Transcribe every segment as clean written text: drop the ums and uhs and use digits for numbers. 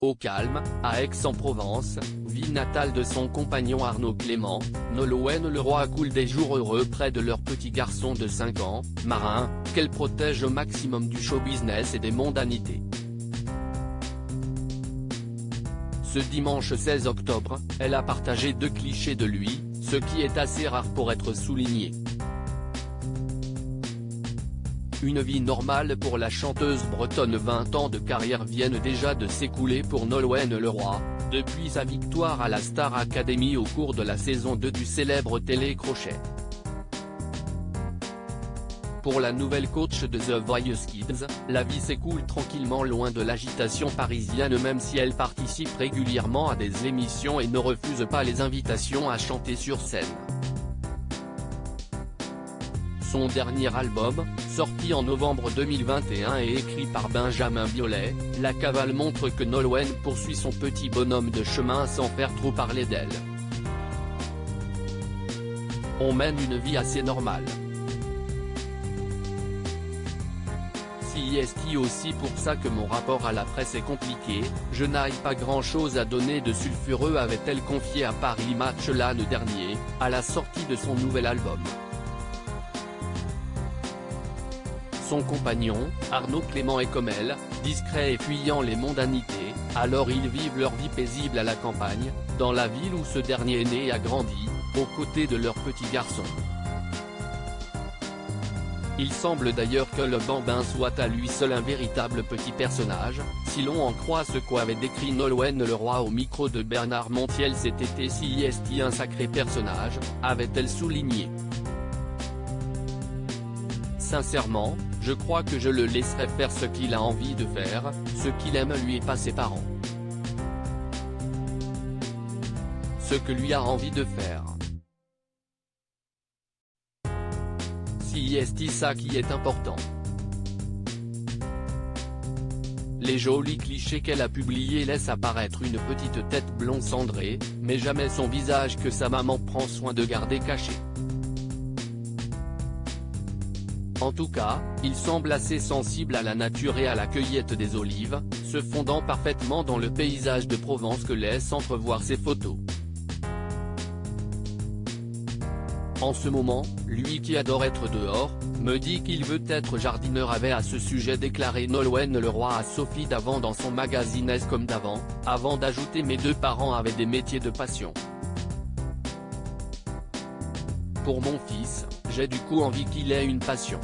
Au calme, à Aix-en-Provence, ville natale de son compagnon Arnaud Clément, Nolwenn Leroy coule des jours heureux près de leur petit garçon de 5 ans, Marin, qu'elle protège au maximum du show business et des mondanités. Ce dimanche 16 octobre, elle a partagé 2 clichés de lui, ce qui est assez rare pour être souligné. Une vie normale pour la chanteuse bretonne. 20 ans de carrière viennent déjà de s'écouler pour Nolwenn Leroy, depuis sa victoire à la Star Academy au cours de la saison 2 du célèbre télé-crochet. Pour la nouvelle coach de The Voice Kids, la vie s'écoule tranquillement loin de l'agitation parisienne, même si elle participe régulièrement à des émissions et ne refuse pas les invitations à chanter sur scène. Son dernier album, sorti en novembre 2021 et écrit par Benjamin Biolay, La Cavale, montre que Nolwenn poursuit son petit bonhomme de chemin sans faire trop parler d'elle. On mène une vie assez normale. C'est aussi pour ça que mon rapport à la presse est compliqué, je n'ai pas grand chose à donner de sulfureux, avait-elle confié à Paris Match l'année dernier, à la sortie de son nouvel album. Son compagnon, Arnaud Clément, est comme elle, discret et fuyant les mondanités, alors ils vivent leur vie paisible à la campagne, dans la ville où ce dernier est né et a grandi, aux côtés de leur petit garçon. Il semble d'ailleurs que le bambin soit à lui seul un véritable petit personnage, si l'on en croit ce qu'avait décrit Nolwenn Leroy au micro de Bernard Montiel cet été. C'est un sacré personnage, avait-elle souligné. Sincèrement, je crois que je le laisserai faire ce qu'il a envie de faire, ce qu'il aime lui et pas ses parents. Ce que lui a envie de faire. C'est ça qui est important. Les jolis clichés qu'elle a publiés laissent apparaître une petite tête blonde cendrée, mais jamais son visage que sa maman prend soin de garder caché. En tout cas, il semble assez sensible à la nature et à la cueillette des olives, se fondant parfaitement dans le paysage de Provence que laissent entrevoir ses photos. En ce moment, lui qui adore être dehors, me dit qu'il veut être jardineur, avait à ce sujet déclaré Nolwenn Leroy à Sophie Davant dans son magazine Est comme d'avant, avant d'ajouter: mes 2 parents avaient des métiers de passion. Pour mon fils, j'ai du coup envie qu'il ait une passion.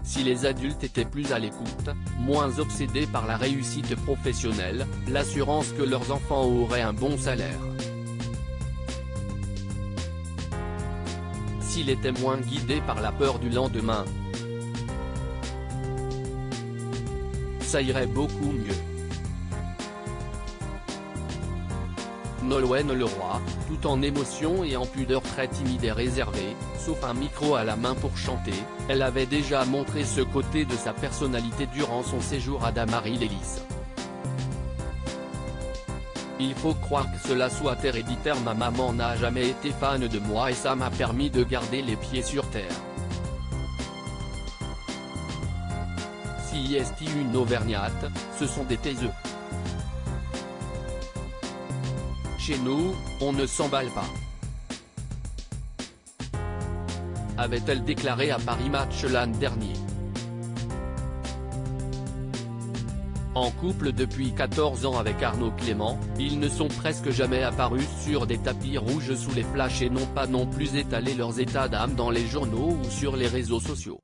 Si les adultes étaient plus à l'écoute, moins obsédés par la réussite professionnelle, l'assurance que leurs enfants auraient un bon salaire. S'il était moins guidé par la peur du lendemain, ça irait beaucoup mieux. Nolwenn Leroy, tout en émotion et en pudeur, très timide et réservée, sauf un micro à la main pour chanter, elle avait déjà montré ce côté de sa personnalité durant son séjour à Damary-les-Lys. Il faut croire que cela soit héréditaire, ma maman n'a jamais été fan de moi et ça m'a permis de garder les pieds sur terre. C'est une auvergnate, ce sont des taiseux. Chez nous, on ne s'emballe pas. Avait-elle déclaré à Paris Match l'an dernier. En couple depuis 14 ans avec Arnaud Clément, ils ne sont presque jamais apparus sur des tapis rouges sous les flashs et n'ont pas non plus étalé leurs états d'âme dans les journaux ou sur les réseaux sociaux.